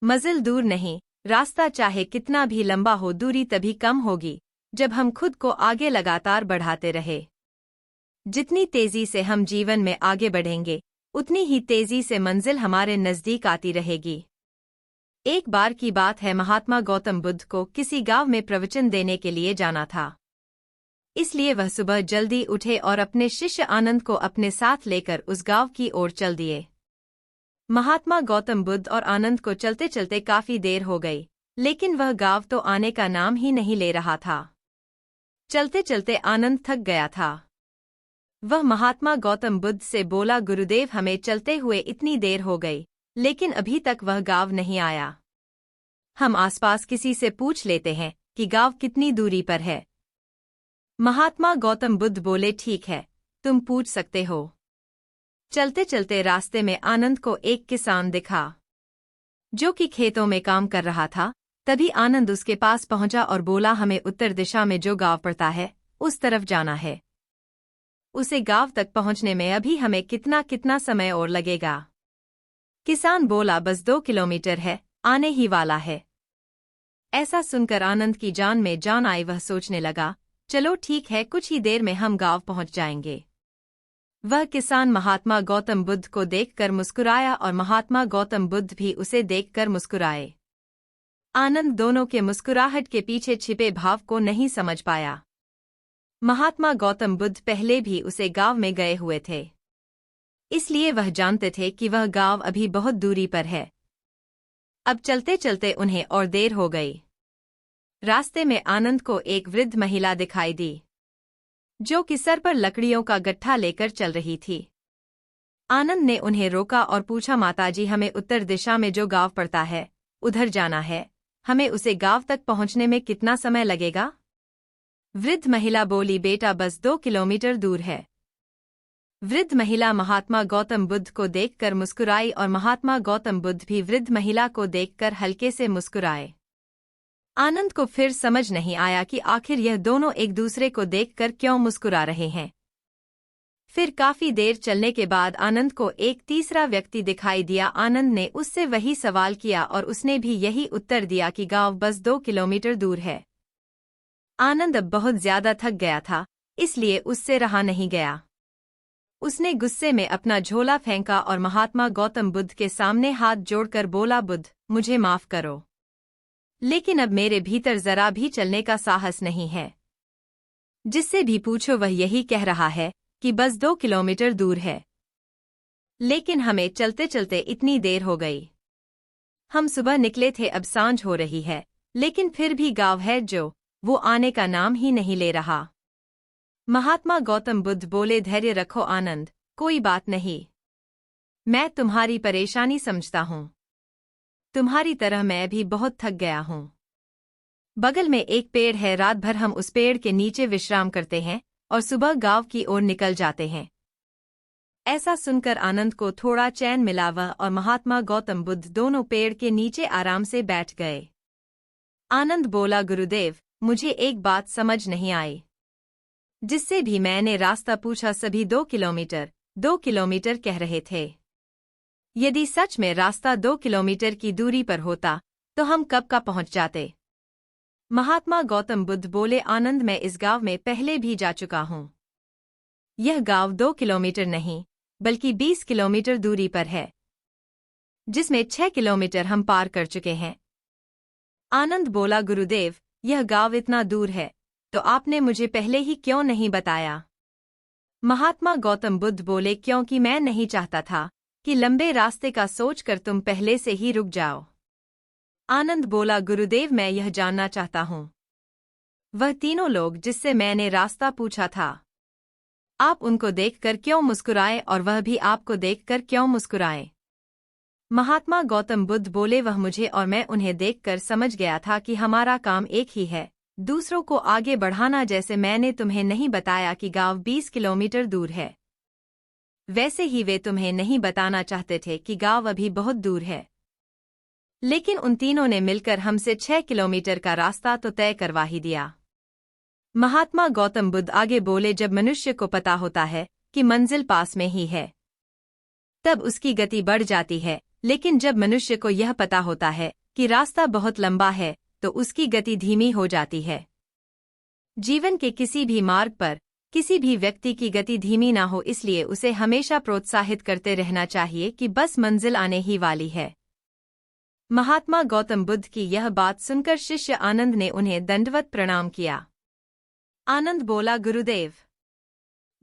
मंजिल दूर नहीं, रास्ता चाहे कितना भी लंबा हो दूरी तभी कम होगी जब हम खुद को आगे लगातार बढ़ाते रहे। जितनी तेजी से हम जीवन में आगे बढ़ेंगे उतनी ही तेजी से मंजिल हमारे नजदीक आती रहेगी। एक बार की बात है, महात्मा गौतम बुद्ध को किसी गांव में प्रवचन देने के लिए जाना था। इसलिए वह सुबह जल्दी उठे और अपने शिष्य आनंद को अपने साथ लेकर उस गांव की ओर चल दिए। महात्मा गौतम बुद्ध और आनंद को चलते चलते काफी देर हो गई, लेकिन वह गांव तो आने का नाम ही नहीं ले रहा था। चलते चलते आनंद थक गया था। वह महात्मा गौतम बुद्ध से बोला, गुरुदेव, हमें चलते हुए इतनी देर हो गई, लेकिन अभी तक वह गांव नहीं आया। हम आसपास किसी से पूछ लेते हैं कि गांव कितनी दूरी पर है। महात्मा गौतम बुद्ध बोले, ठीक है, तुम पूछ सकते हो। चलते चलते रास्ते में आनंद को एक किसान दिखा जो कि खेतों में काम कर रहा था। तभी आनंद उसके पास पहुंचा और बोला, हमें उत्तर दिशा में जो गांव पड़ता है उस तरफ जाना है। उसे गांव तक पहुंचने में अभी हमें कितना कितना समय और लगेगा? किसान बोला, बस 2 किलोमीटर है, आने ही वाला है। ऐसा सुनकर आनंद की जान में जान आई। वह सोचने लगा, चलो ठीक है, कुछ ही देर में हम गांव पहुंच जाएंगे। वह किसान महात्मा गौतम बुद्ध को देखकर मुस्कुराया और महात्मा गौतम बुद्ध भी उसे देखकर मुस्कुराए। आनंद दोनों के मुस्कुराहट के पीछे छिपे भाव को नहीं समझ पाया। महात्मा गौतम बुद्ध पहले भी उसे गांव में गए हुए थे, इसलिए वह जानते थे कि वह गांव अभी बहुत दूरी पर है। अब चलते चलते उन्हें और देर हो गई। रास्ते में आनंद को एक वृद्ध महिला दिखाई दी जो कि सर पर लकड़ियों का गट्ठा लेकर चल रही थी। आनंद ने उन्हें रोका और पूछा, माताजी, हमें उत्तर दिशा में जो गांव पड़ता है उधर जाना है, हमें उसे गांव तक पहुंचने में कितना समय लगेगा? वृद्ध महिला बोली, बेटा, बस 2 किलोमीटर दूर है। वृद्ध महिला महात्मा गौतम बुद्ध को देखकर मुस्कुराई और महात्मा गौतम बुद्ध भी वृद्ध महिला को देखकर हल्के से मुस्कुराए। आनंद को फिर समझ नहीं आया कि आखिर यह दोनों एक दूसरे को देखकर क्यों मुस्कुरा रहे हैं। फिर काफी देर चलने के बाद आनंद को एक तीसरा व्यक्ति दिखाई दिया। आनंद ने उससे वही सवाल किया और उसने भी यही उत्तर दिया कि गांव बस 2 किलोमीटर दूर है। आनंद अब बहुत ज्यादा थक गया था, इसलिए उससे रहा नहीं गया। उसने गुस्से में अपना झोला फेंका और महात्मा गौतम बुद्ध के सामने हाथ जोड़कर बोला, बुद्ध, मुझे माफ करो, लेकिन अब मेरे भीतर जरा भी चलने का साहस नहीं है। जिससे भी पूछो वह यही कह रहा है कि बस 2 किलोमीटर दूर है, लेकिन हमें चलते चलते इतनी देर हो गई। हम सुबह निकले थे, अब सांझ हो रही है, लेकिन फिर भी गांव है जो वो आने का नाम ही नहीं ले रहा। महात्मा गौतम बुद्ध बोले, धैर्य रखो आनंद, कोई बात नहीं, मैं तुम्हारी परेशानी समझता हूँ। तुम्हारी तरह मैं भी बहुत थक गया हूँ। बगल में एक पेड़ है, रात भर हम उस पेड़ के नीचे विश्राम करते हैं और सुबह गांव की ओर निकल जाते हैं। ऐसा सुनकर आनंद को थोड़ा चैन मिला। वह और महात्मा गौतम बुद्ध दोनों पेड़ के नीचे आराम से बैठ गए। आनंद बोला, गुरुदेव, मुझे एक बात समझ नहीं आई। जिससे भी मैंने रास्ता पूछा सभी 2 किलोमीटर कह रहे थे। यदि सच में रास्ता 2 किलोमीटर की दूरी पर होता तो हम कब का पहुंच जाते? महात्मा गौतम बुद्ध बोले, आनंद, मैं इस गांव में पहले भी जा चुका हूं। यह गांव 2 किलोमीटर नहीं बल्कि 20 किलोमीटर दूरी पर है, जिसमें 6 किलोमीटर हम पार कर चुके हैं। आनंद बोला, गुरुदेव, यह गांव इतना दूर है तो आपने मुझे पहले ही क्यों नहीं बताया? महात्मा गौतम बुद्ध बोले, क्योंकि मैं नहीं चाहता था कि लंबे रास्ते का सोचकर तुम पहले से ही रुक जाओ। आनंद बोला, गुरुदेव, मैं यह जानना चाहता हूँ, वह तीनों लोग जिससे मैंने रास्ता पूछा था, आप उनको देखकर क्यों मुस्कुराए और वह भी आपको देखकर क्यों मुस्कुराए? महात्मा गौतम बुद्ध बोले, वह मुझे और मैं उन्हें देखकर समझ गया था कि हमारा काम एक ही है, दूसरों को आगे बढ़ाना। जैसे मैंने तुम्हें नहीं बताया कि गांव 20 किलोमीटर दूर है, वैसे ही वे तुम्हें नहीं बताना चाहते थे कि गांव अभी बहुत दूर है। लेकिन उन तीनों ने मिलकर हमसे 6 किलोमीटर का रास्ता तो तय करवा ही दिया। महात्मा गौतम बुद्ध आगे बोले, जब मनुष्य को पता होता है कि मंजिल पास में ही है, तब उसकी गति बढ़ जाती है, लेकिन जब मनुष्य को यह पता होता है कि रास्ता बहुत लंबा है तो उसकी गति धीमी हो जाती है। जीवन के किसी भी मार्ग पर किसी भी व्यक्ति की गति धीमी ना हो, इसलिए उसे हमेशा प्रोत्साहित करते रहना चाहिए कि बस मंजिल आने ही वाली है। महात्मा गौतम बुद्ध की यह बात सुनकर शिष्य आनंद ने उन्हें दंडवत प्रणाम किया। आनंद बोला, गुरुदेव,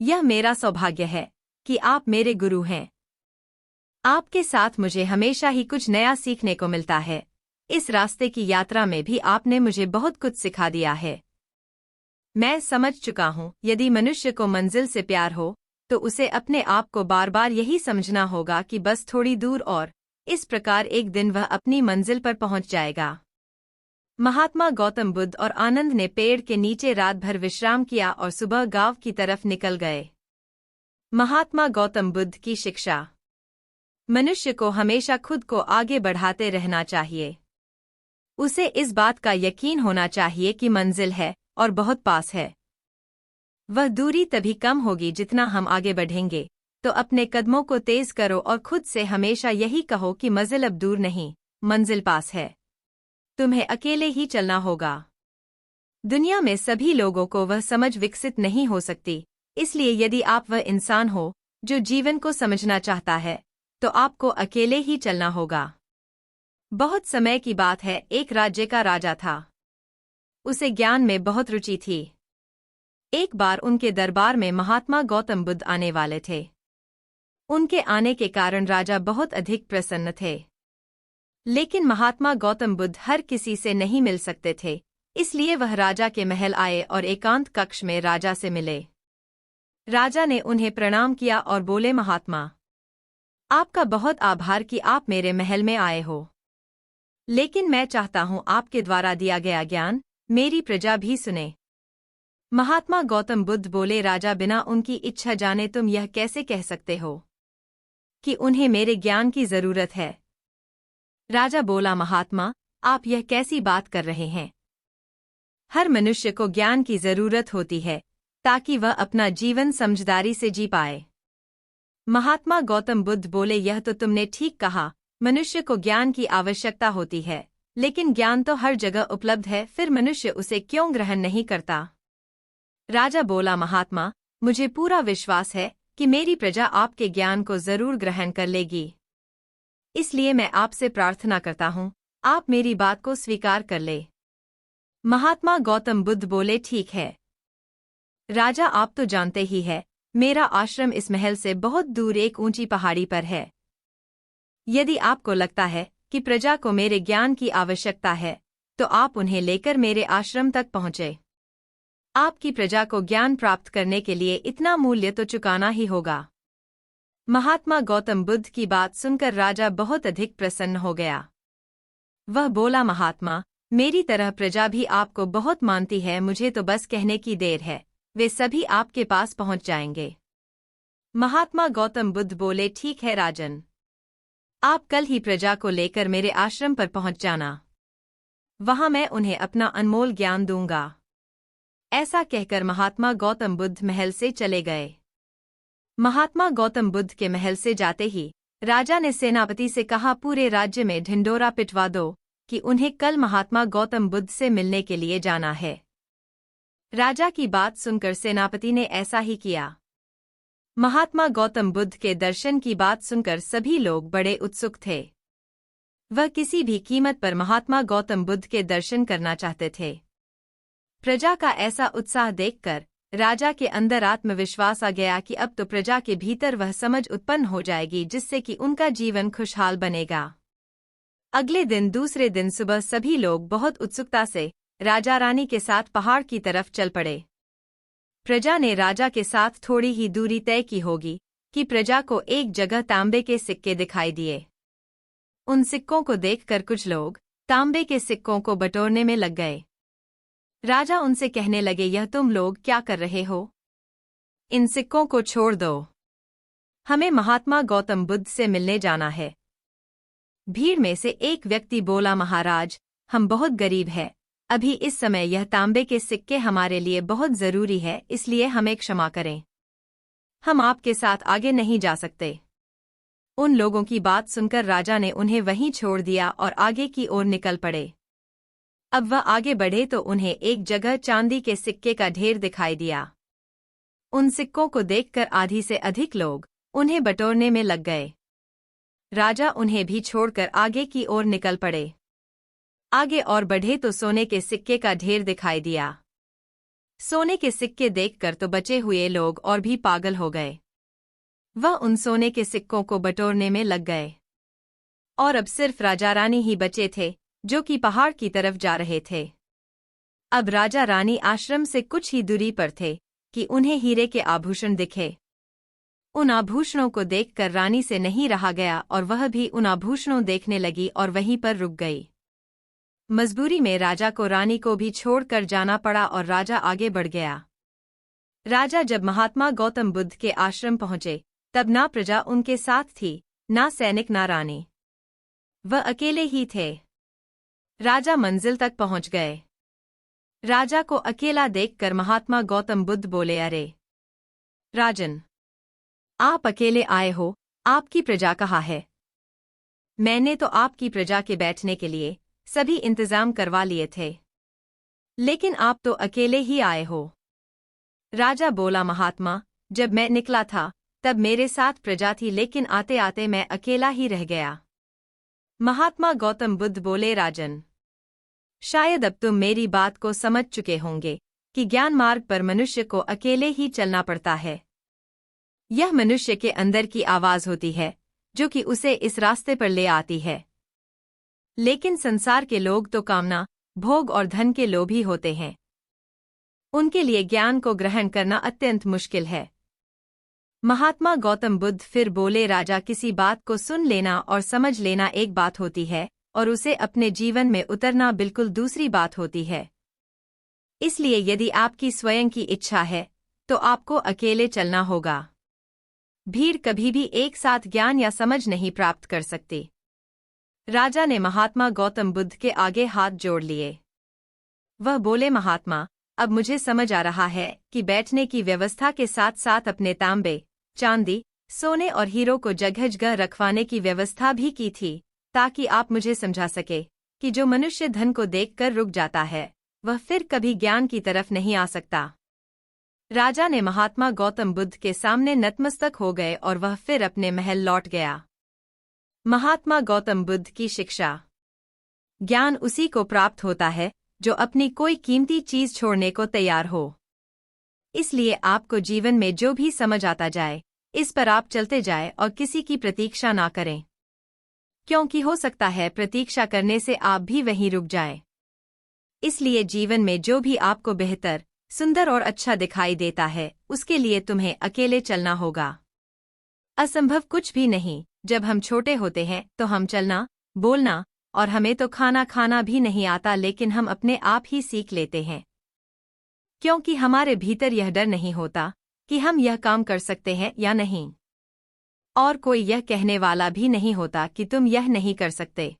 यह मेरा सौभाग्य है कि आप मेरे गुरु हैं। आपके साथ मुझे हमेशा ही कुछ नया सीखने को मिलता है। इस रास्ते की यात्रा में भी आपने मुझे बहुत कुछ सिखा दिया है। मैं समझ चुका हूँ, यदि मनुष्य को मंजिल से प्यार हो तो उसे अपने आप को बार बार यही समझना होगा कि बस थोड़ी दूर और, इस प्रकार एक दिन वह अपनी मंजिल पर पहुंच जाएगा। महात्मा गौतम बुद्ध और आनंद ने पेड़ के नीचे रात भर विश्राम किया और सुबह गांव की तरफ निकल गए। महात्मा गौतम बुद्ध की शिक्षा। मनुष्य को हमेशा खुद को आगे बढ़ाते रहना चाहिए। उसे इस बात का यकीन होना चाहिए कि मंजिल है और बहुत पास है। वह दूरी तभी कम होगी जितना हम आगे बढ़ेंगे। तो अपने कदमों को तेज करो और खुद से हमेशा यही कहो कि मंजिल अब दूर नहीं, मंजिल पास है। तुम्हें अकेले ही चलना होगा। दुनिया में सभी लोगों को वह समझ विकसित नहीं हो सकती, इसलिए यदि आप वह इंसान हो जो जीवन को समझना चाहता है तो आपको अकेले ही चलना होगा। बहुत समय की बात है, एक राज्य का राजा था। उसे ज्ञान में बहुत रुचि थी। एक बार उनके दरबार में महात्मा गौतम बुद्ध आने वाले थे। उनके आने के कारण राजा बहुत अधिक प्रसन्न थे। लेकिन महात्मा गौतम बुद्ध हर किसी से नहीं मिल सकते थे, इसलिए वह राजा के महल आए और एकांत कक्ष में राजा से मिले। राजा ने उन्हें प्रणाम किया और बोले, महात्मा, आपका बहुत आभार कि आप मेरे महल में आए हो। लेकिन मैं चाहता हूं आपके द्वारा दिया गया ज्ञान मेरी प्रजा भी सुने। महात्मा गौतम बुद्ध बोले, राजा, बिना उनकी इच्छा जाने तुम यह कैसे कह सकते हो कि उन्हें मेरे ज्ञान की जरूरत है? राजा बोला, महात्मा, आप यह कैसी बात कर रहे हैं? हर मनुष्य को ज्ञान की जरूरत होती है ताकि वह अपना जीवन समझदारी से जी पाए। महात्मा गौतम बुद्ध बोले, यह तो तुमने ठीक कहा, मनुष्य को ज्ञान की आवश्यकता होती है, लेकिन ज्ञान तो हर जगह उपलब्ध है, फिर मनुष्य उसे क्यों ग्रहण नहीं करता? राजा बोला, महात्मा, मुझे पूरा विश्वास है कि मेरी प्रजा आपके ज्ञान को जरूर ग्रहण कर लेगी। इसलिए मैं आपसे प्रार्थना करता हूँ, आप मेरी बात को स्वीकार कर ले। महात्मा गौतम बुद्ध बोले, ठीक है राजा, आप तो जानते ही है, मेरा आश्रम इस महल से बहुत दूर एक ऊंची पहाड़ी पर है। यदि आपको लगता है कि प्रजा को मेरे ज्ञान की आवश्यकता है तो आप उन्हें लेकर मेरे आश्रम तक पहुंचे। आपकी प्रजा को ज्ञान प्राप्त करने के लिए इतना मूल्य तो चुकाना ही होगा। महात्मा गौतम बुद्ध की बात सुनकर राजा बहुत अधिक प्रसन्न हो गया। वह बोला, महात्मा, मेरी तरह प्रजा भी आपको बहुत मानती है, मुझे तो बस कहने की देर है, वे सभी आपके पास पहुंच जाएंगे। महात्मा गौतम बुद्ध बोले, ठीक है राजन, आप कल ही प्रजा को लेकर मेरे आश्रम पर पहुंच जाना। वहां मैं उन्हें अपना अनमोल ज्ञान दूंगा। ऐसा कहकर महात्मा गौतम बुद्ध महल से चले गए। महात्मा गौतम बुद्ध के महल से जाते ही राजा ने सेनापति से कहा, पूरे राज्य में ढिंडोरा पिटवा दो कि उन्हें कल महात्मा गौतम बुद्ध से मिलने के लिए जाना है। राजा की बात सुनकर सेनापति ने ऐसा ही किया। महात्मा गौतम बुद्ध के दर्शन की बात सुनकर सभी लोग बड़े उत्सुक थे। वह किसी भी कीमत पर महात्मा गौतम बुद्ध के दर्शन करना चाहते थे। प्रजा का ऐसा उत्साह देखकर राजा के अंदर आत्मविश्वास आ गया कि अब तो प्रजा के भीतर वह समझ उत्पन्न हो जाएगी जिससे कि उनका जीवन खुशहाल बनेगा। अगले दिन दूसरे दिन सुबह सभी लोग बहुत उत्सुकता से राजा रानी के साथ पहाड़ की तरफ चल पड़े। प्रजा ने राजा के साथ थोड़ी ही दूरी तय की होगी कि प्रजा को एक जगह तांबे के सिक्के दिखाई दिए। उन सिक्कों को देखकर कुछ लोग तांबे के सिक्कों को बटोरने में लग गए। राजा उनसे कहने लगे, यह तुम लोग क्या कर रहे हो? इन सिक्कों को छोड़ दो, हमें महात्मा गौतम बुद्ध से मिलने जाना है। भीड़ में से एक व्यक्ति बोला, महाराज, हम बहुत गरीब हैं, अभी इस समय यह तांबे के सिक्के हमारे लिए बहुत जरूरी है, इसलिए हमें क्षमा करें, हम आपके साथ आगे नहीं जा सकते। उन लोगों की बात सुनकर राजा ने उन्हें वहीं छोड़ दिया और आगे की ओर निकल पड़े। अब वह आगे बढ़े तो उन्हें एक जगह चांदी के सिक्के का ढेर दिखाई दिया। उन सिक्कों को देखकर आधी से अधिक लोग उन्हें बटोरने में लग गए। राजा उन्हें भी छोड़कर आगे की ओर निकल पड़े। आगे और बढ़े तो सोने के सिक्के का ढेर दिखाई दिया। सोने के सिक्के देखकर तो बचे हुए लोग और भी पागल हो गए। वह उन सोने के सिक्कों को बटोरने में लग गए और अब सिर्फ राजा रानी ही बचे थे जो कि पहाड़ की तरफ जा रहे थे। अब राजा रानी आश्रम से कुछ ही दूरी पर थे कि उन्हें हीरे के आभूषण दिखे। उन आभूषणों को देखकर रानी से नहीं रहा गया और वह भी उन आभूषणों देखने लगी और वहीं पर रुक गई। मजबूरी में राजा को रानी को भी छोड़कर जाना पड़ा और राजा आगे बढ़ गया। राजा जब महात्मा गौतम बुद्ध के आश्रम पहुंचे तब ना प्रजा उनके साथ थी, ना सैनिक ना रानी। वह अकेले ही थे। राजा मंजिल तक पहुंच गए। राजा को अकेला देखकर महात्मा गौतम बुद्ध बोले, अरे राजन, आप अकेले आए हो, आपकी प्रजा कहाँ है? मैंने तो आपकी प्रजा के बैठने के लिए सभी इंतजाम करवा लिए थे, लेकिन आप तो अकेले ही आए हो। राजा बोला, महात्मा, जब मैं निकला था तब मेरे साथ प्रजा थी, लेकिन आते आते मैं अकेला ही रह गया। महात्मा गौतम बुद्ध बोले, राजन, शायद अब तुम मेरी बात को समझ चुके होंगे कि ज्ञान मार्ग पर मनुष्य को अकेले ही चलना पड़ता है। यह मनुष्य के अंदर की आवाज होती है जो कि उसे इस रास्ते पर ले आती है। लेकिन संसार के लोग तो कामना, भोग और धन के लोभी होते हैं। उनके लिए ज्ञान को ग्रहण करना अत्यंत मुश्किल है। महात्मा गौतम बुद्ध फिर बोले, राजा, किसी बात को सुन लेना और समझ लेना एक बात होती है और उसे अपने जीवन में उतरना बिल्कुल दूसरी बात होती है। इसलिए यदि आपकी स्वयं की इच्छा है तो आपको अकेले चलना होगा। भीड़ कभी भी एक साथ ज्ञान या समझ नहीं प्राप्त कर सकती। राजा ने महात्मा गौतम बुद्ध के आगे हाथ जोड़ लिए। वह बोले, महात्मा, अब मुझे समझ आ रहा है कि बैठने की व्यवस्था के साथ साथ अपने तांबे, चांदी, सोने और हीरो को जगह जगह रखवाने की व्यवस्था भी की थी, ताकि आप मुझे समझा सके कि जो मनुष्य धन को देखकर रुक जाता है वह फिर कभी ज्ञान की तरफ नहीं आ सकता। राजा ने महात्मा गौतम बुद्ध के सामने नतमस्तक हो गए और वह फिर अपने महल लौट गया। महात्मा गौतम बुद्ध की शिक्षा। ज्ञान उसी को प्राप्त होता है जो अपनी कोई कीमती चीज छोड़ने को तैयार हो। इसलिए आपको जीवन में जो भी समझ आता जाए, इस पर आप चलते जाए और किसी की प्रतीक्षा ना करें, क्योंकि हो सकता है प्रतीक्षा करने से आप भी वहीं रुक जाएं। इसलिए जीवन में जो भी आपको बेहतर, सुंदर और अच्छा दिखाई देता है, उसके लिए तुम्हें अकेले चलना होगा। असंभव कुछ भी नहीं। जब हम छोटे होते हैं तो हम चलना, बोलना और हमें तो खाना भी नहीं आता, लेकिन हम अपने आप ही सीख लेते हैं, क्योंकि हमारे भीतर यह डर नहीं होता कि हम यह काम कर सकते हैं या नहीं, और कोई यह कहने वाला भी नहीं होता कि तुम यह नहीं कर सकते।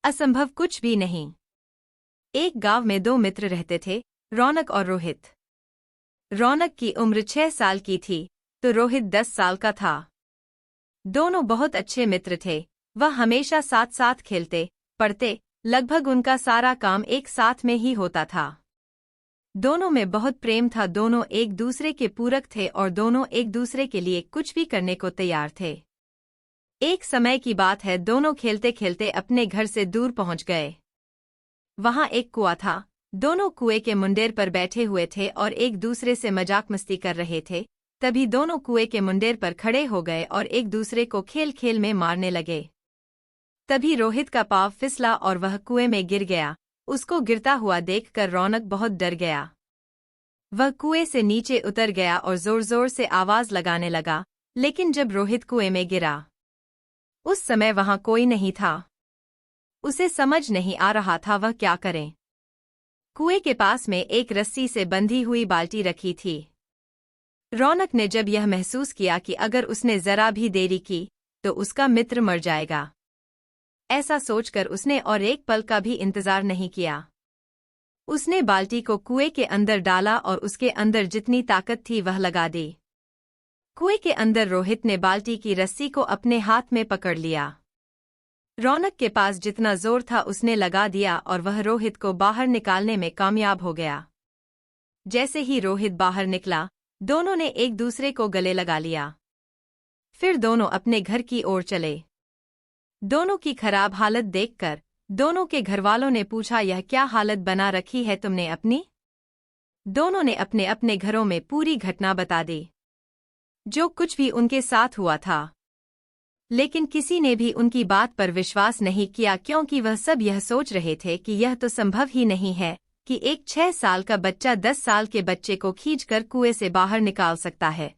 असंभव कुछ भी नहीं। एक गांव में दो मित्र रहते थे, रौनक और रोहित। रौनक की उम्र 6 साल की थी तो रोहित 10 साल का था। दोनों बहुत अच्छे मित्र थे। वह हमेशा साथ साथ खेलते, पढ़ते, लगभग उनका सारा काम एक साथ में ही होता था। दोनों में बहुत प्रेम था, दोनों एक दूसरे के पूरक थे और दोनों एक दूसरे के लिए कुछ भी करने को तैयार थे। एक समय की बात है, दोनों खेलते खेलते अपने घर से दूर पहुंच गए। वहां एक कुआं था। दोनों कुएं के मुंडेर पर बैठे हुए थे और एक दूसरे से मजाक मस्ती कर रहे थे। तभी दोनों कुएं के मुंडेर पर खड़े हो गए और एक दूसरे को खेल खेल में मारने लगे। तभी रोहित का पाँव फिसला और वह कुएं में गिर गया। उसको गिरता हुआ देखकर रौनक बहुत डर गया। वह कुएं से नीचे उतर गया और जोर जोर से आवाज लगाने लगा, लेकिन जब रोहित कुएं में गिरा उस समय वहां कोई नहीं था। उसे समझ नहीं आ रहा था वह क्या करे। कुएं के पास में एक रस्सी से बंधी हुई बाल्टी रखी थी। रौनक ने जब यह महसूस किया कि अगर उसने जरा भी देरी की तो उसका मित्र मर जाएगा, ऐसा सोचकर उसने और एक पल का भी इंतजार नहीं किया। उसने बाल्टी को कुएं के अंदर डाला और उसके अंदर जितनी ताकत थी वह लगा दी। कुएं के अंदर रोहित ने बाल्टी की रस्सी को अपने हाथ में पकड़ लिया। रौनक के पास जितना जोर था उसने लगा दिया और वह रोहित को बाहर निकालने में कामयाब हो गया। जैसे ही रोहित बाहर निकला, दोनों ने एक दूसरे को गले लगा लिया। फिर दोनों अपने घर की ओर चले। दोनों की खराब हालत देखकर दोनों के घरवालों ने पूछा, यह क्या हालत बना रखी है तुमने अपनी? दोनों ने अपने अपने घरों में पूरी घटना बता दी, जो कुछ भी उनके साथ हुआ था। लेकिन किसी ने भी उनकी बात पर विश्वास नहीं किया, क्योंकि वह सब यह सोच रहे थे कि यह तो संभव ही नहीं है कि एक 6 साल का बच्चा 10 साल के बच्चे को खींचकर कुएं से बाहर निकाल सकता है।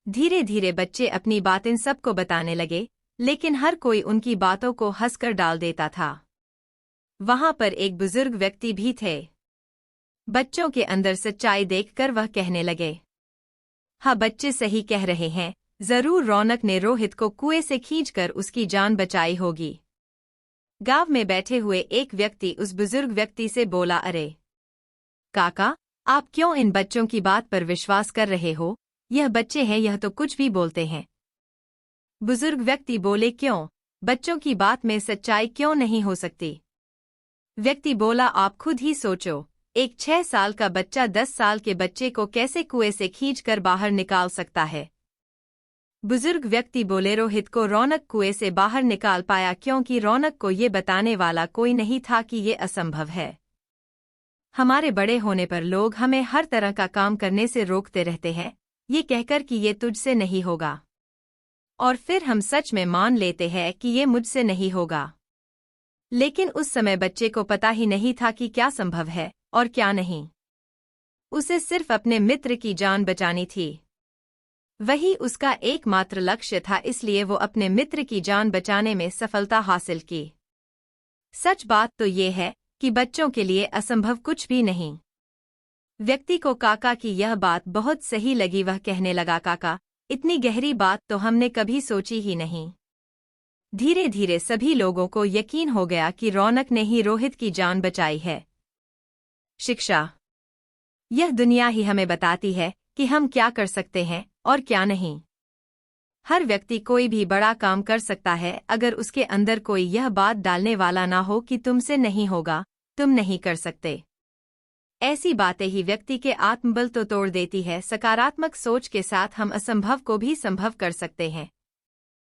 धीरे धीरे बच्चे अपनी बातें सबको बताने लगे, लेकिन हर कोई उनकी बातों को हंसकर डाल देता था। वहां पर एक बुजुर्ग व्यक्ति भी थे। बच्चों के अंदर सच्चाई देखकर वह कहने लगे, हाँ, बच्चे सही कह रहे हैं, जरूर रौनक ने रोहित को कुएं से खींचकर उसकी जान बचाई होगी। गांव में बैठे हुए एक व्यक्ति उस बुजुर्ग व्यक्ति से बोला, अरे काका, आप क्यों इन बच्चों की बात पर विश्वास कर रहे हो? यह बच्चे हैं, यह तो कुछ भी बोलते हैं। बुजुर्ग व्यक्ति बोले, क्यों? बच्चों की बात में सच्चाई क्यों नहीं हो सकती? व्यक्ति बोला, आप खुद ही सोचो, एक 6 साल का बच्चा 10 साल के बच्चे को कैसे कुएं से खींचकर बाहर निकाल सकता है? बुजुर्ग व्यक्ति बोले, रोहित को रौनक कुएं से बाहर निकाल पाया क्योंकि रौनक को ये बताने वाला कोई नहीं था कि ये असंभव है। हमारे बड़े होने पर लोग हमें हर तरह का काम करने से रोकते रहते हैं, ये कहकर कि ये तुझसे नहीं होगा, और फिर हम सच में मान लेते हैं कि ये मुझसे नहीं होगा। लेकिन उस समय बच्चे को पता ही नहीं था कि क्या संभव है और क्या नहीं। उसे सिर्फ अपने मित्र की जान बचानी थी, वही उसका एकमात्र लक्ष्य था, इसलिए वो अपने मित्र की जान बचाने में सफलता हासिल की। सच बात तो ये है कि बच्चों के लिए असंभव कुछ भी नहीं। व्यक्ति को काका की यह बात बहुत सही लगी। वह कहने लगा, काका, इतनी गहरी बात तो हमने कभी सोची ही नहीं। धीरे धीरे सभी लोगों को यकीन हो गया कि रौनक ने ही रोहित की जान बचाई है। शिक्षा। यह दुनिया ही हमें बताती है कि हम क्या कर सकते हैं और क्या नहीं। हर व्यक्ति कोई भी बड़ा काम कर सकता है अगर उसके अंदर कोई यह बात डालने वाला ना हो कि तुमसे नहीं होगा, तुम नहीं कर सकते। ऐसी बातें ही व्यक्ति के आत्मबल तो तोड़ देती है। सकारात्मक सोच के साथ हम असंभव को भी संभव कर सकते हैं।